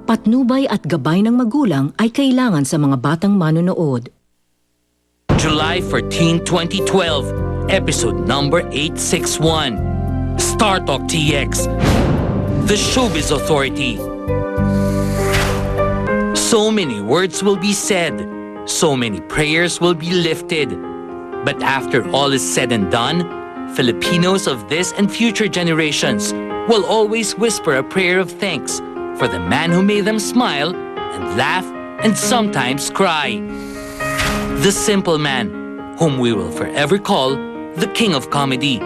patnubay at gabay ng magulang ay kailangan sa mga batang manonood. July 14, 2012, episode number 861. Star Talk TX, the Showbiz Authority. So many words will be said, so many prayers will be lifted. But after all is said and done, Filipinos of this and future generations will always whisper a prayer of thanks for the man who made them smile and laugh and sometimes cry. The simple man, whom we will forever call the King of Comedy.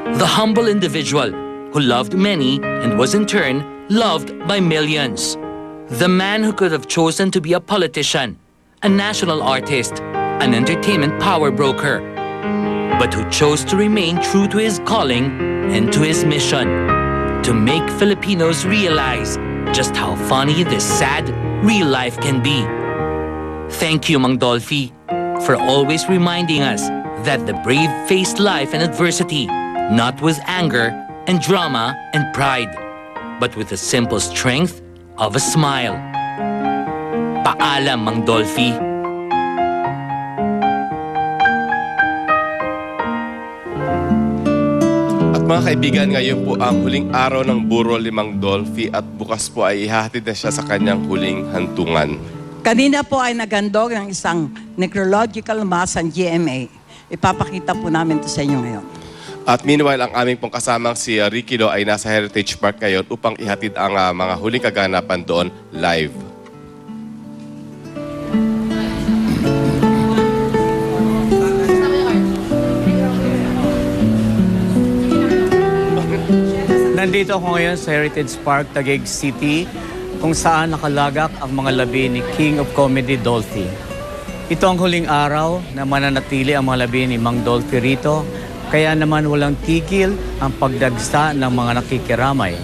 The humble individual who loved many and was in turn loved by millions. The man who could have chosen to be a politician, a national artist, an entertainment power broker, but who chose to remain true to his calling and to his mission, to make Filipinos realize just how funny this sad, real life can be. Thank you, Mang Dolphy, for always reminding us that the brave faced life and adversity, not with anger and drama and pride, but with the simple strength of a smile. Paalam, Mang Dolphy. Mga kaibigan, ngayon po ang huling araw ng burol ni Mang Dolphy at bukas po ay ihahatid na siya sa kanyang huling hantungan. Kanina po ay nagandog ng isang necrological mass ang GMA. Ipapakita po namin ito sa inyo ngayon. At meanwhile, ang aming pong kasamang si Ricky Lo ay nasa Heritage Park ngayon upang ihatid ang mga huling kaganapan doon live. Nandito ako ngayon sa Heritage Park, Taguig City, kung saan nakalagak ang mga labi ni King of Comedy Dolphy. Ito ang huling araw na mananatili ang mga labi ni Mang Dolphy rito, kaya naman walang tigil ang pagdagsa ng mga nakikiramay.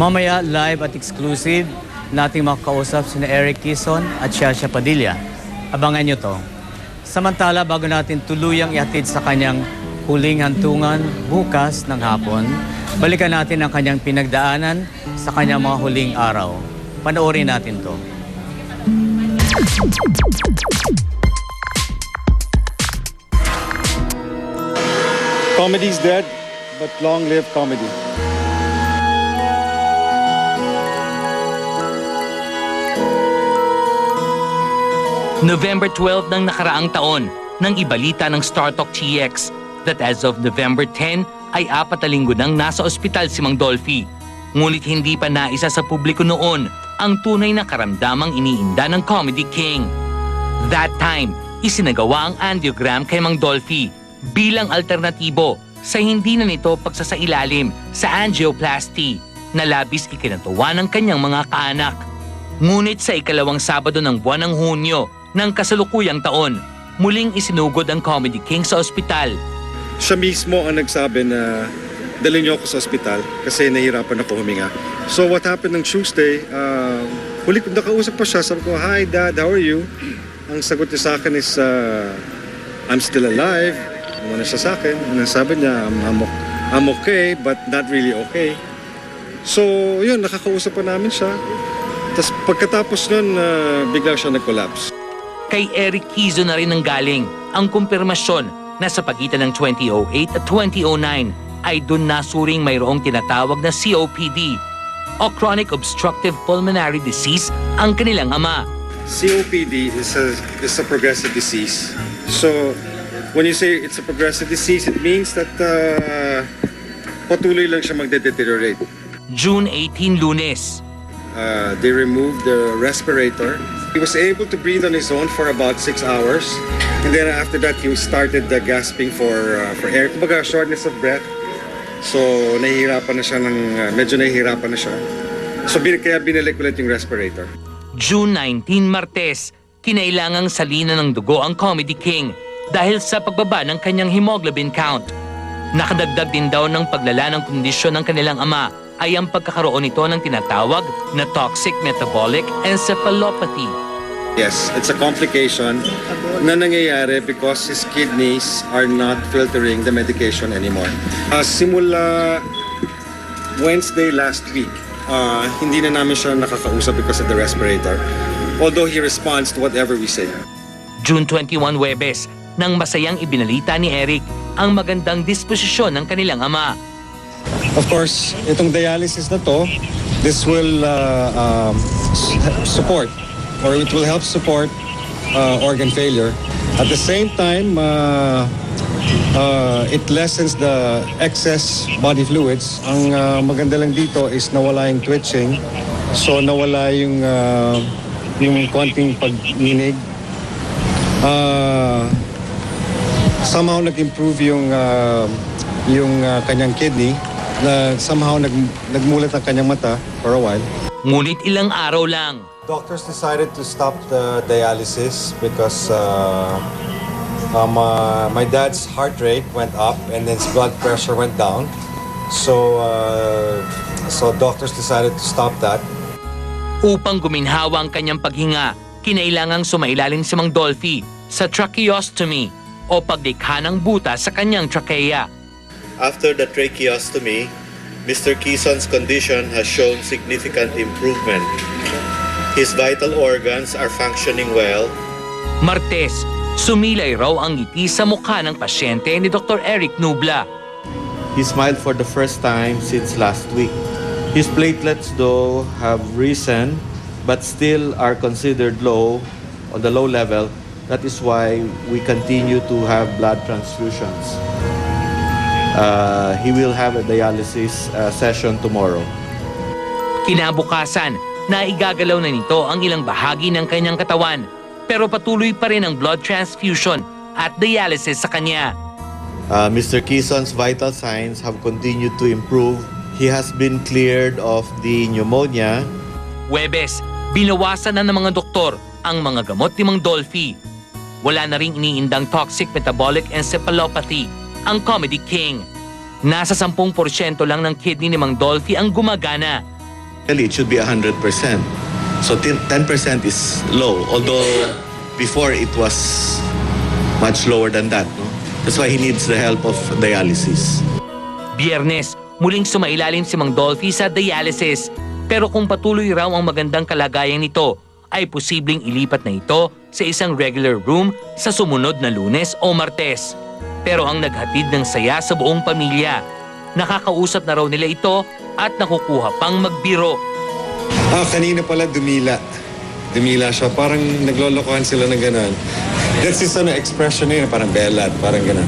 Mamaya, live at exclusive, nating makakausap sina Eric Quezon at Shasha Padilla. Abangan nyo to. Samantala, bago natin tuluyang ihatid sa kanyang huling hantungan bukas ng hapon, balikan natin ang kanyang pinagdaanan sa kanyang mga huling araw. Panoorin natin to. Comedy's dead, but long live comedy. November 12 ng nakaraang taon, nang ibalita ng Star Talk TX that as of November 10 ay 4 na linggo nang nasa ospital si Mang Dolphy. Ngunit hindi pa naisa sa publiko noon ang tunay na karamdamang iniinda ng Comedy King. That time, isinagawa ang angiogram kay Mang Dolphy bilang alternatibo sa hindi na nito pagsasailalim sa angioplasty na labis ikinatuwa ng kanyang mga kaanak. Ngunit sa ikalawang Sabado ng buwan ng Hunyo ng kasalukuyang taon, muling isinugod ang Comedy King sa ospital. Siya mismo ang nagsabi na dalhin niyo ako sa ospital kasi nahihirapan ako huminga. So what happened ng Tuesday, huli ko nakausap pa siya, sabi ko, "Hi Dad, how are you?" Ang sagot niya sa akin is, "I'm still alive." Ano siya sa akin? Ang sabi niya, I'm okay, but not really okay. So yun, nakakausap pa namin siya. Tapos pagkatapos nun, bigla siya nag-collapse. Kay Eric Quezon na rin nanggaling ang kumpirmasyon na sa pagitan ng 2008 at 2009 ay dun nasuring mayroong tinatawag na COPD o Chronic Obstructive Pulmonary Disease ang kanilang ama. COPD is a progressive disease. So when you say it's a progressive disease, it means that patuloy lang siya magde-deteriorate. June 18, Lunes. They removed the respirator. He was able to breathe on his own for about 6 hours. And then after that, he started gasping for air. Kumbaga, shortness of breath. So, medyo nahihirapan na siya. So, kaya binalik ulit yung respirator. June 19, Martes. Kinailangang salina ng dugo ang Comedy King dahil sa pagbaba ng kanyang hemoglobin count. Nakadagdag din daw ng paglala ng kondisyon ng kanilang ama ay ang pagkakaroon nito ng tinatawag na toxic metabolic encephalopathy. Yes, it's a complication na nangyayari because his kidneys are not filtering the medication anymore. Simula Wednesday last week, hindi na namin siya nakakausap because of the respirator. Although he responds to whatever we say. June 21 Huwebes, nang masayang ibinalita ni Eric ang magandang disposisyon ng kanilang ama. Of course, itong dialysis na to, this will support or it will help support organ failure. At the same time, it lessens the excess body fluids. Ang maganda lang dito is nawala yung twitching. So nawala yung konting pag-inig. Somehow nag-improve yung kanyang kidney. Na somehow nagmulat ang kanyang mata for a while. Ngunit ilang araw lang, Doctors decided to stop the dialysis because my dad's heart rate went up and then his blood pressure went down. So doctors decided to stop that. upang guminhawa ang kanyang paghinga, kinailangang sumailalim si Mang Dolphy sa tracheostomy o paglikha ng butas sa kanyang trachea. After the tracheostomy, Mr. Quezon's condition has shown significant improvement. His vital organs are functioning well. Martes, sumilay raw ang ngiti sa mukha ng pasyente ni Dr. Eric Nubla. He smiled for the first time since last week. His platelets, though, have risen but still are considered low, on the low level. That is why we continue to have blood transfusions. He will have a dialysis session tomorrow. Kinabukasan, naigagalaw na nito ang ilang bahagi ng kanyang katawan, pero patuloy pa rin ang blood transfusion at dialysis sa kanya. Mr. Quezon's vital signs have continued to improve. He has been cleared of the pneumonia. Huwebes, binawasan na ng mga doktor ang mga gamot ni Mang Dolphy. Wala na ring iniindang toxic metabolic encephalopathy, ang Comedy King. Nasa 10% lang ng kidney ni Mang Dolphy ang gumagana. It should be 100%. So 10% is low, although before it was much lower than that. No? That's why he needs the help of dialysis. Biyernes, muling sumailalim si Mang Dolphy sa dialysis. Pero kung patuloy raw ang magandang kalagayan nito, ay posibleng ilipat na ito sa isang regular room sa sumunod na Lunes o Martes. Pero ang naghatid ng saya sa buong pamilya, nakakausap na raw nila ito at nakukuha pang magbiro. Kanina pala dumila. Dumila siya. Parang naglolokohan sila ng gano'n. That's his expression na yun. Parang belad. Parang gano'n.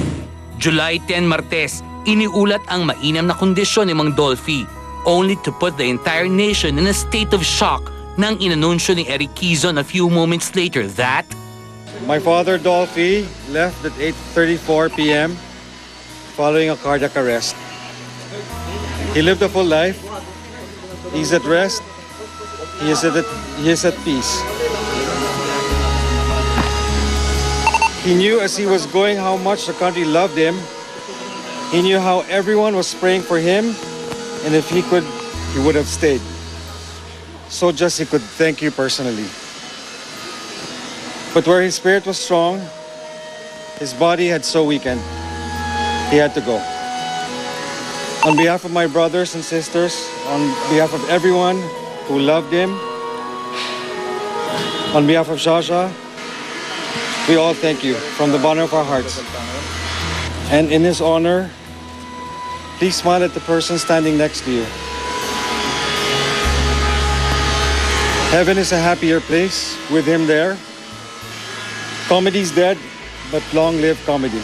July 10 Martes, iniulat ang mainam na kondisyon ni Mang Dolphy, only to put the entire nation in a state of shock nang inanunsyo ni Eric Quezon a few moments later that My father, Dolphy, left at 8:34 p.m. following a cardiac arrest. He lived a full life. He's at rest. He is at peace. He knew as he was going how much the country loved him. He knew how everyone was praying for him, and if he could, he would have stayed. So just he could thank you personally. But where his spirit was strong, his body had so weakened. He had to go. On behalf of my brothers and sisters, on behalf of everyone who loved him, on behalf of Jaja, we all thank you from the bottom of our hearts. And in his honor, please smile at the person standing next to you. Heaven is a happier place with him there. Comedy's dead, but long live comedy.